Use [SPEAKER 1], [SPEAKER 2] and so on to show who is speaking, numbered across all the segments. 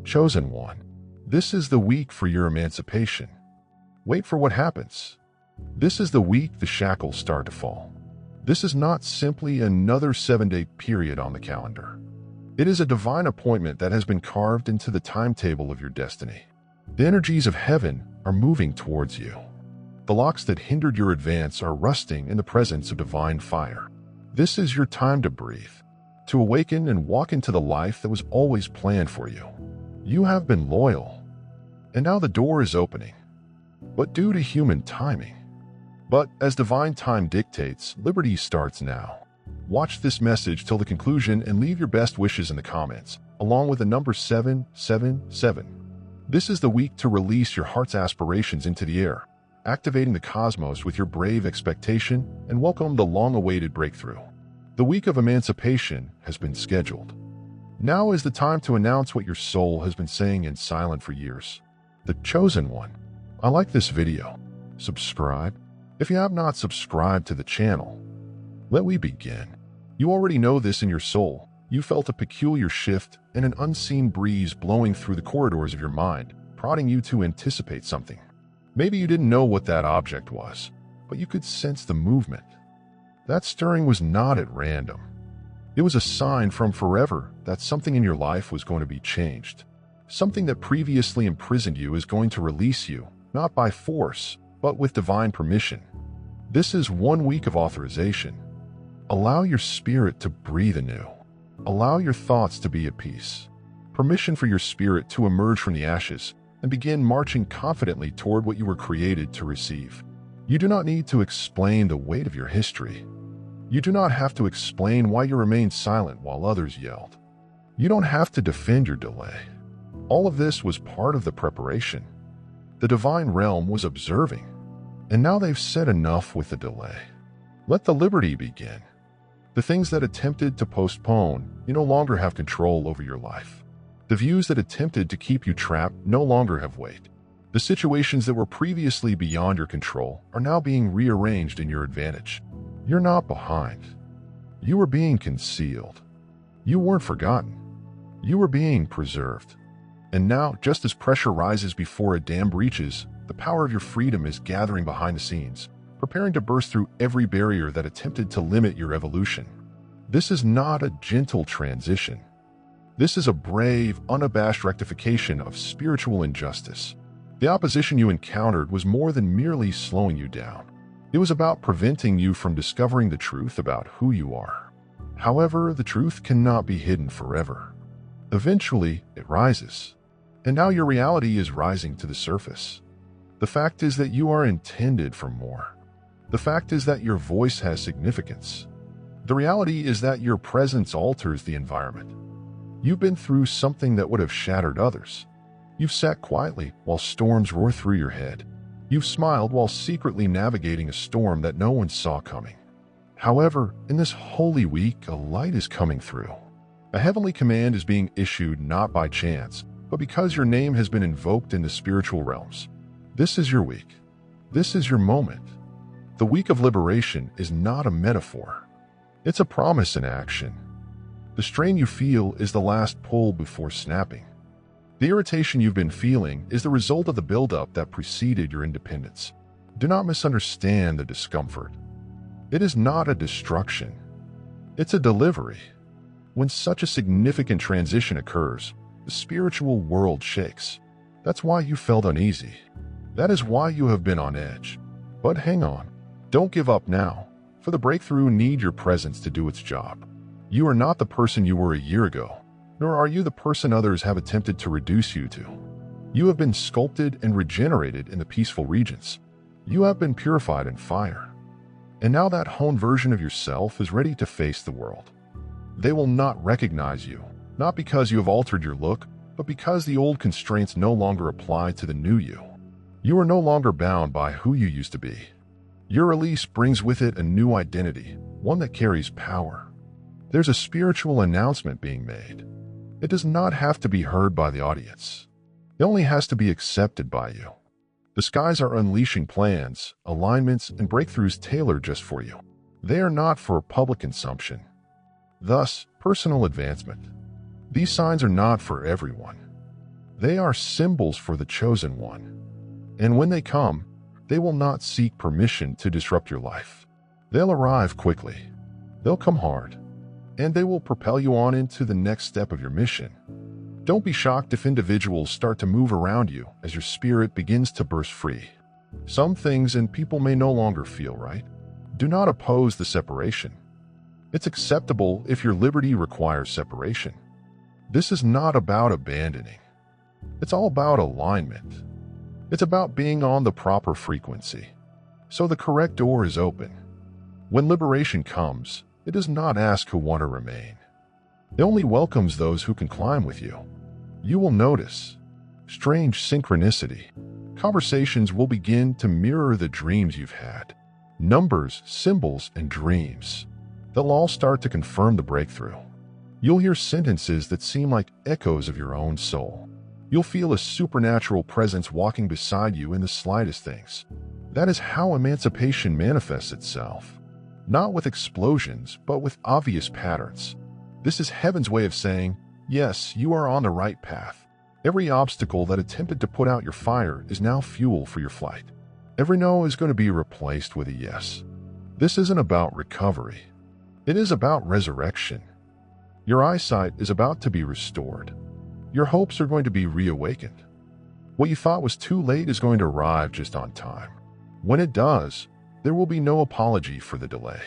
[SPEAKER 1] Chosen one, this is the week for your emancipation. Wait for what happens. This is the week the shackles start to fall. This is not simply another 7-day period on the calendar. It is a divine appointment that has been carved into the timetable of your destiny. The energies of heaven are moving towards you. The locks that hindered your advance are rusting in the presence of divine fire. This is your time to breathe, to awaken and walk into the life that was always planned for you. You have been loyal, and now the door is opening, but due to human timing. But as divine time dictates, liberty starts now. Watch this message till the conclusion and leave your best wishes in the comments, along with the number 777. This is the week to release your heart's aspirations into the air, activating the cosmos with your brave expectation and welcome the long-awaited breakthrough. The week of emancipation has been scheduled. Now is the time to announce what your soul has been saying in silence for years. The chosen one. I like this video. Subscribe if you have not subscribed to the channel. Let we begin. You already know this in your soul. You felt a peculiar shift and an unseen breeze blowing through the corridors of your mind, prodding you to anticipate something. Maybe you didn't know what that object was, but you could sense the movement. That stirring was not at random. It was a sign from forever that something in your life was going to be changed. Something that previously imprisoned you is going to release you, not by force, but with divine permission. This is 1 week of authorization. Allow your spirit to breathe anew. Allow your thoughts to be at peace. Permission for your spirit to emerge from the ashes and begin marching confidently toward what you were created to receive. You do not need to explain the weight of your history. You do not have to explain why you remained silent while others yelled. You don't have to defend your delay. All of this was part of the preparation. The divine realm was observing, and now they've said enough with the delay. Let the liberty begin. The things that attempted to postpone, you no longer have control over your life. The views that attempted to keep you trapped no longer have weight. The situations that were previously beyond your control are now being rearranged in your advantage. You're not behind. You were being concealed. You weren't forgotten. You were being preserved. And now, just as pressure rises before a dam breaches, the power of your freedom is gathering behind the scenes, preparing to burst through every barrier that attempted to limit your evolution. This is not a gentle transition. This is a brave, unabashed rectification of spiritual injustice. The opposition you encountered was more than merely slowing you down. It was about preventing you from discovering the truth about who you are. However, the truth cannot be hidden forever. Eventually, it rises. And now your reality is rising to the surface. The fact is that you are intended for more. The fact is that your voice has significance. The reality is that your presence alters the environment. You've been through something that would have shattered others. You've sat quietly while storms roar through your head. You've smiled while secretly navigating a storm that no one saw coming. However, in this holy week, a light is coming through. A heavenly command is being issued not by chance, but because your name has been invoked in the spiritual realms. This is your week. This is your moment. The week of liberation is not a metaphor. It's a promise in action. The strain you feel is the last pull before snapping. The irritation you've been feeling is the result of the buildup that preceded your independence. Do not misunderstand the discomfort. It is not a destruction. It's a delivery. When such a significant transition occurs, the spiritual world shakes. That's why you felt uneasy. That is why you have been on edge. But hang on. Don't give up now, for the breakthrough needs your presence to do its job. You are not the person you were a year ago, nor are you the person others have attempted to reduce you to. You have been sculpted and regenerated in the peaceful regions. You have been purified in fire. And now that honed version of yourself is ready to face the world. They will not recognize you, not because you have altered your look, but because the old constraints no longer apply to the new you. You are no longer bound by who you used to be. Your release brings with it a new identity, one that carries power. There's a spiritual announcement being made. It does not have to be heard by the audience. It only has to be accepted by you. The skies are unleashing plans, alignments, and breakthroughs tailored just for you. They are not for public consumption. Thus, personal advancement. These signs are not for everyone. They are symbols for the chosen one. And when they come, they will not seek permission to disrupt your life. They'll arrive quickly. They'll come hard. And they will propel you on into the next step of your mission. Don't be shocked if individuals start to move around you as your spirit begins to burst free. Some things and people may no longer feel right. Do not oppose the separation. It's acceptable if your liberty requires separation. This is not about abandoning. It's all about alignment. It's about being on the proper frequency. So the correct door is open. When liberation comes, it does not ask who want to remain. It only welcomes those who can climb with you. You will notice strange synchronicity. Conversations will begin to mirror the dreams you've had. Numbers, symbols, and dreams. They'll all start to confirm the breakthrough. You'll hear sentences that seem like echoes of your own soul. You'll feel a supernatural presence walking beside you in the slightest things. That is how emancipation manifests itself. Not with explosions, but with obvious patterns. This is heaven's way of saying, yes, you are on the right path. Every obstacle that attempted to put out your fire is now fuel for your flight. Every no is going to be replaced with a yes. This isn't about recovery. It is about resurrection. Your eyesight is about to be restored. Your hopes are going to be reawakened. What you thought was too late is going to arrive just on time. When it does, there will be no apology for the delay.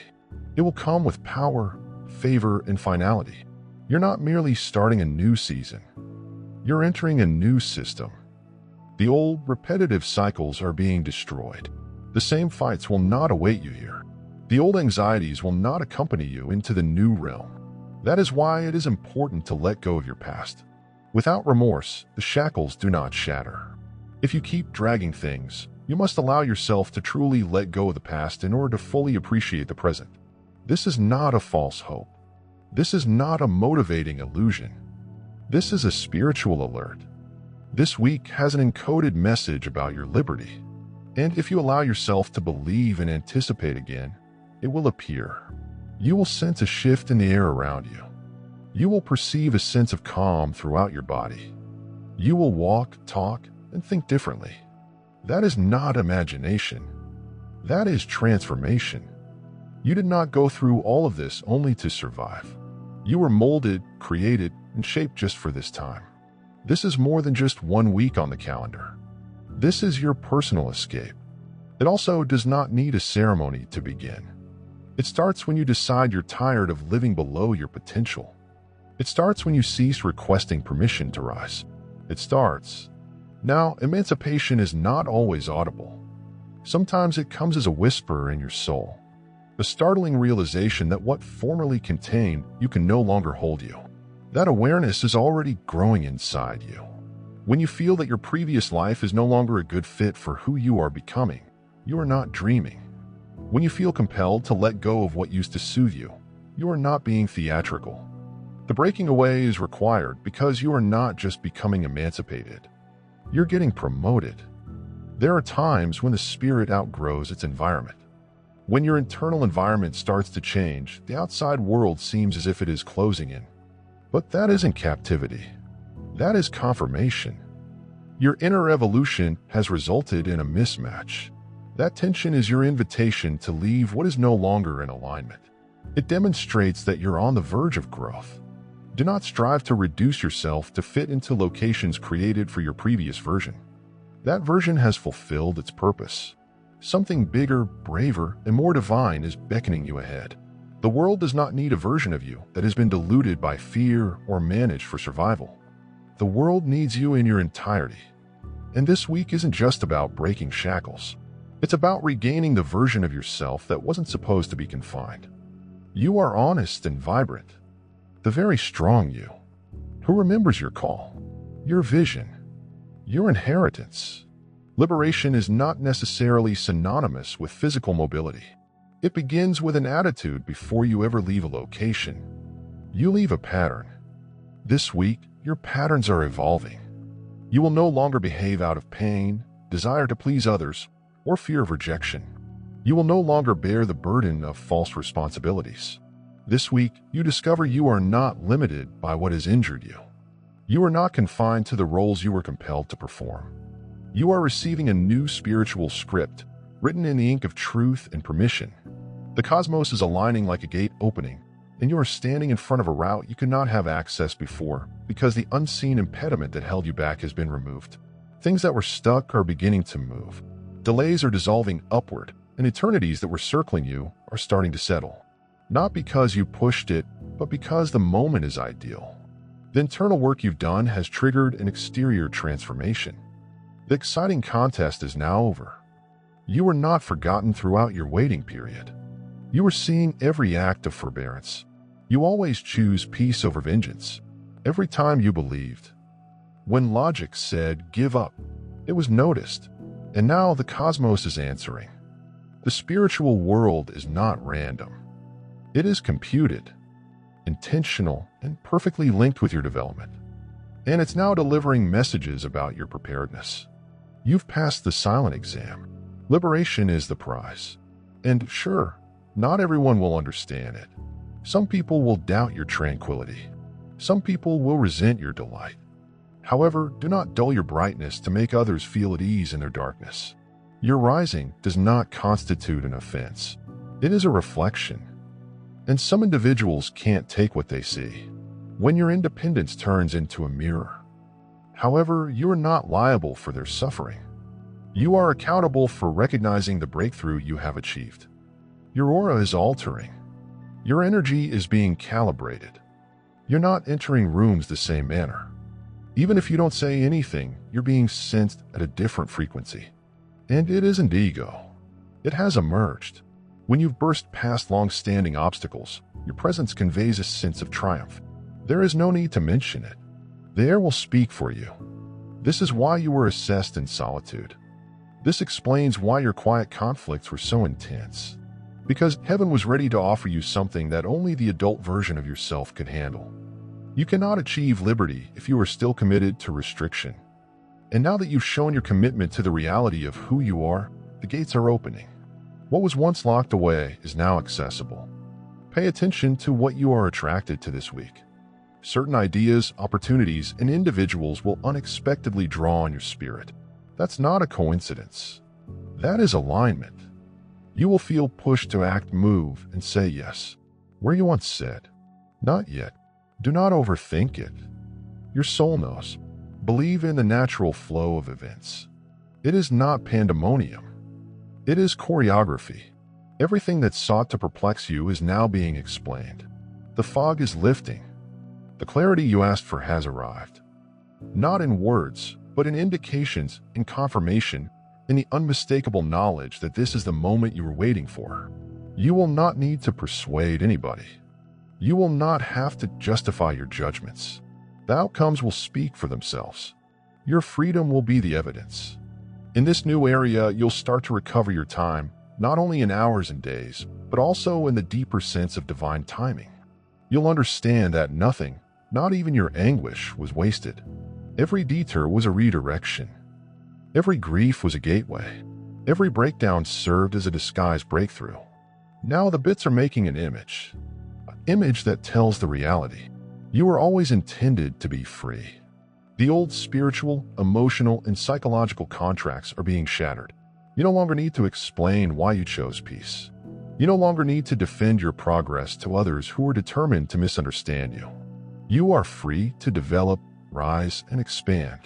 [SPEAKER 1] It will come with power, favor, and finality. You're not merely starting a new season. You're entering a new system. The old, repetitive cycles are being destroyed. The same fights will not await you here. The old anxieties will not accompany you into the new realm. That is why it is important to let go of your past. Without remorse, the shackles do not shatter. If you keep dragging things, you must allow yourself to truly let go of the past in order to fully appreciate the present. This is not a false hope. This is not a motivating illusion. This is a spiritual alert. This week has an encoded message about your liberty. And if you allow yourself to believe and anticipate again, it will appear. You will sense a shift in the air around you. You will perceive a sense of calm throughout your body. You will walk, talk, and think differently. That is not imagination. That is transformation. You did not go through all of this only to survive. You were molded, created, and shaped just for this time. This is more than just 1 week on the calendar. This is your personal escape. It also does not need a ceremony to begin. It starts when you decide you're tired of living below your potential. It starts when you cease requesting permission to rise. It starts. Now, emancipation is not always audible. Sometimes it comes as a whisper in your soul. A startling realization that what formerly contained you can no longer hold you. That awareness is already growing inside you. When you feel that your previous life is no longer a good fit for who you are becoming, you are not dreaming. When you feel compelled to let go of what used to soothe you, you are not being theatrical. The breaking away is required because you are not just becoming emancipated. You're getting promoted. There are times when the spirit outgrows its environment. When your internal environment starts to change, the outside world seems as if it is closing in. But that isn't captivity. That is confirmation. Your inner evolution has resulted in a mismatch. That tension is your invitation to leave what is no longer in alignment. It demonstrates that you're on the verge of growth. Do not strive to reduce yourself to fit into locations created for your previous version. That version has fulfilled its purpose. Something bigger, braver, and more divine is beckoning you ahead. The world does not need a version of you that has been diluted by fear or managed for survival. The world needs you in your entirety. And this week isn't just about breaking shackles. It's about regaining the version of yourself that wasn't supposed to be confined. You are honest and vibrant. The very strong you, who remembers your call, your vision, your inheritance. Liberation is not necessarily synonymous with physical mobility. It begins with an attitude before you ever leave a location. You leave a pattern. This week, your patterns are evolving. You will no longer behave out of pain, desire to please others, or fear of rejection. You will no longer bear the burden of false responsibilities. This week, you discover you are not limited by what has injured you. You are not confined to the roles you were compelled to perform. You are receiving a new spiritual script, written in the ink of truth and permission. The cosmos is aligning like a gate opening, and you are standing in front of a route you could not have accessed before because the unseen impediment that held you back has been removed. Things that were stuck are beginning to move. Delays are dissolving upward, and eternities that were circling you are starting to settle. Not because you pushed it, but because the moment is ideal. The internal work you've done has triggered an exterior transformation. The exciting contest is now over. You were not forgotten throughout your waiting period. You were seeing every act of forbearance. You always choose peace over vengeance. Every time you believed. When logic said, give up, it was noticed. And now the cosmos is answering. The spiritual world is not random. It is computed, intentional, and perfectly linked with your development. And it's now delivering messages about your preparedness. You've passed the silent exam. Liberation is the prize. And sure, not everyone will understand it. Some people will doubt your tranquility. Some people will resent your delight. However, do not dull your brightness to make others feel at ease in their darkness. Your rising does not constitute an offense. It is a reflection. And some individuals can't take what they see. When your independence turns into a mirror. However, you are not liable for their suffering. You are accountable for recognizing the breakthrough you have achieved. Your aura is altering. Your energy is being calibrated. You're not entering rooms the same manner. Even if you don't say anything, you're being sensed at a different frequency. And it isn't ego. It has emerged. When you've burst past long-standing obstacles, your presence conveys a sense of triumph. There is no need to mention it. The air will speak for you. This is why you were assessed in solitude. This explains why your quiet conflicts were so intense. Because heaven was ready to offer you something that only the adult version of yourself could handle. You cannot achieve liberty if you are still committed to restriction. And now that you've shown your commitment to the reality of who you are, the gates are opening. What was once locked away is now accessible. Pay attention to what you are attracted to this week. Certain ideas, opportunities, and individuals will unexpectedly draw on your spirit. That's not a coincidence. That is alignment. You will feel pushed to act, move, and say yes, where you once said, not yet. Do not overthink it. Your soul knows. Believe in the natural flow of events. It is not pandemonium. It is choreography. Everything that sought to perplex you is now being explained. The fog is lifting. The clarity you asked for has arrived. Not in words, but in indications, in confirmation, in the unmistakable knowledge that this is the moment you were waiting for. You will not need to persuade anybody. You will not have to justify your judgments. The outcomes will speak for themselves. Your freedom will be the evidence. In this new area, you'll start to recover your time, not only in hours and days, but also in the deeper sense of divine timing. You'll understand that nothing, not even your anguish, was wasted. Every detour was a redirection. Every grief was a gateway. Every breakdown served as a disguised breakthrough. Now the bits are making an image that tells the reality. You were always intended to be free. The old spiritual, emotional, and psychological contracts are being shattered. You no longer need to explain why you chose peace. You no longer need to defend your progress to others who are determined to misunderstand you. You are free to develop, rise, and expand.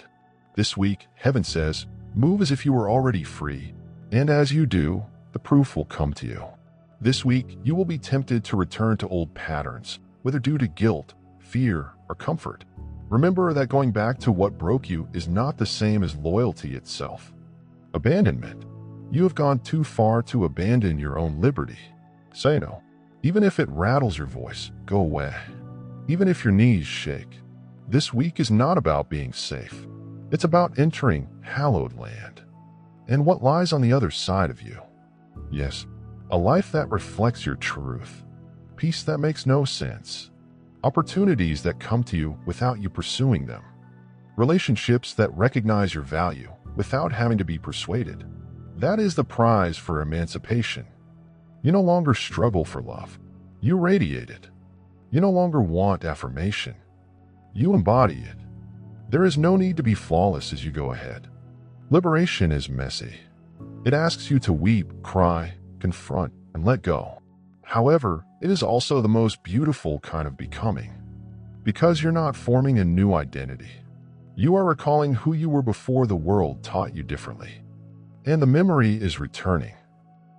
[SPEAKER 1] This week, heaven says, move as if you were already free, and as you do, the proof will come to you. This week, you will be tempted to return to old patterns, whether due to guilt, fear, or comfort. Remember that going back to what broke you is not the same as loyalty itself. Abandonment. You have gone too far to abandon your own liberty. Say no. Even if it rattles your voice, go away. Even if your knees shake. This week is not about being safe. It's about entering hallowed land. And what lies on the other side of you. Yes, a life that reflects your truth. Peace that makes no sense. Opportunities that come to you without you pursuing them. Relationships that recognize your value without having to be persuaded. That is the prize for emancipation. You no longer struggle for love. You radiate it. You no longer want affirmation. You embody it. There is no need to be flawless as you go ahead. Liberation is messy. It asks you to weep, cry, confront, and let go. However, it is also the most beautiful kind of becoming. Because you're not forming a new identity. You are recalling who you were before the world taught you differently. And the memory is returning.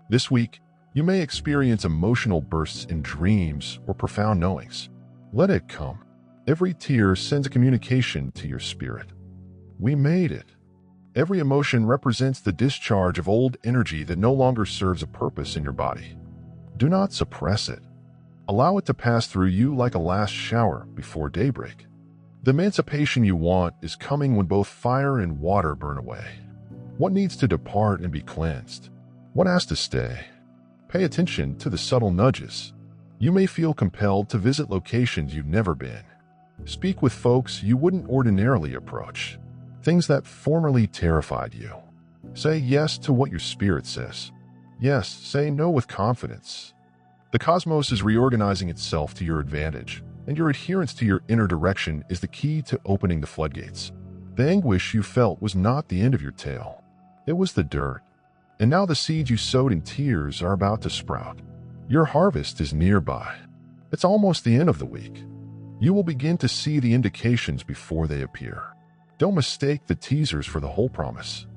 [SPEAKER 1] This week, you may experience emotional bursts in dreams or profound knowings. Let it come. Every tear sends a communication to your spirit. We made it. Every emotion represents the discharge of old energy that no longer serves a purpose in your body. Do not suppress it. Allow it to pass through you like a last shower before daybreak. The emancipation you want is coming when both fire and water burn away. What needs to depart and be cleansed? What has to stay? Pay attention to the subtle nudges. You may feel compelled to visit locations you've never been. Speak with folks you wouldn't ordinarily approach. Things that formerly terrified you. Say yes to what your spirit says. Yes, say no with confidence. The cosmos is reorganizing itself to your advantage, and your adherence to your inner direction is the key to opening the floodgates. The anguish you felt was not the end of your tale. It was the dirt. And now the seeds you sowed in tears are about to sprout. Your harvest is nearby. It's almost the end of the week. You will begin to see the indications before they appear. Don't mistake the teasers for the whole promise.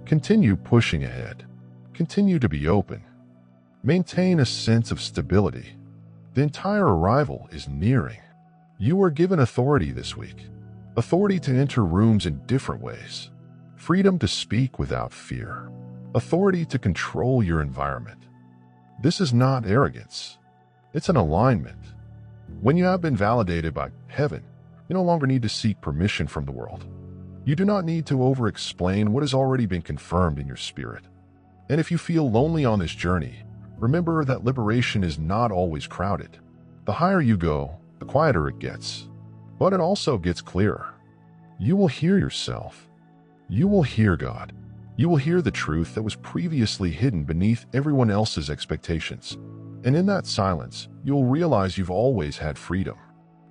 [SPEAKER 1] Continue pushing ahead. Continue to be open. Maintain a sense of stability. The entire arrival is nearing. You are given authority this week. Authority to enter rooms in different ways. Freedom to speak without fear. Authority to control your environment. This is not arrogance. It's an alignment. When you have been validated by heaven, you no longer need to seek permission from the world. You do not need to over-explain what has already been confirmed in your spirit. And if you feel lonely on this journey, remember that liberation is not always crowded. The higher you go, the quieter it gets. But it also gets clearer. You will hear yourself. You will hear God. You will hear the truth that was previously hidden beneath everyone else's expectations. And in that silence, you'll realize you've always had freedom.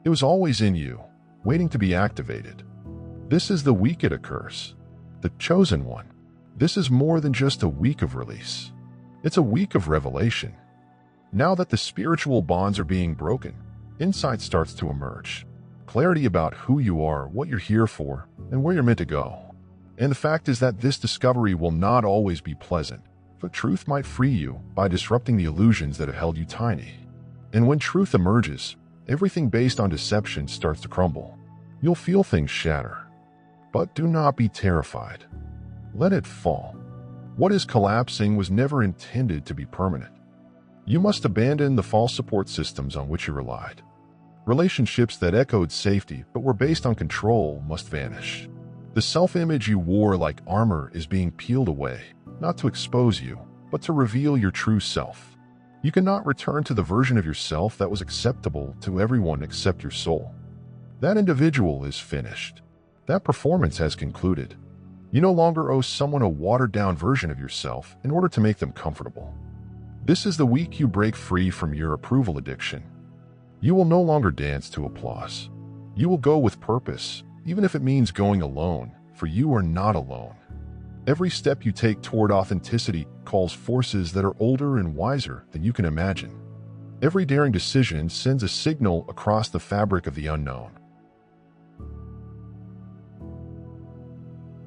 [SPEAKER 1] It was always in you, waiting to be activated. This is the week it occurs. The chosen one. This is more than just a week of release. It's a week of revelation. Now that the spiritual bonds are being broken, insight starts to emerge. Clarity about who you are, what you're here for, and where you're meant to go. And the fact is that this discovery will not always be pleasant, but truth might free you by disrupting the illusions that have held you tiny. And when truth emerges, everything based on deception starts to crumble. You'll feel things shatter. But do not be terrified. Let it fall. What is collapsing was never intended to be permanent. You must abandon the false support systems on which you relied. Relationships that echoed safety but were based on control must vanish. The self-image you wore like armor is being peeled away, not to expose you, but to reveal your true self. You cannot return to the version of yourself that was acceptable to everyone except your soul. That individual is finished. That performance has concluded. You no longer owe someone a watered-down version of yourself in order to make them comfortable. This is the week you break free from your approval addiction. You will no longer dance to applause. You will go with purpose, even if it means going alone, for you are not alone. Every step you take toward authenticity calls forces that are older and wiser than you can imagine. Every daring decision sends a signal across the fabric of the unknown.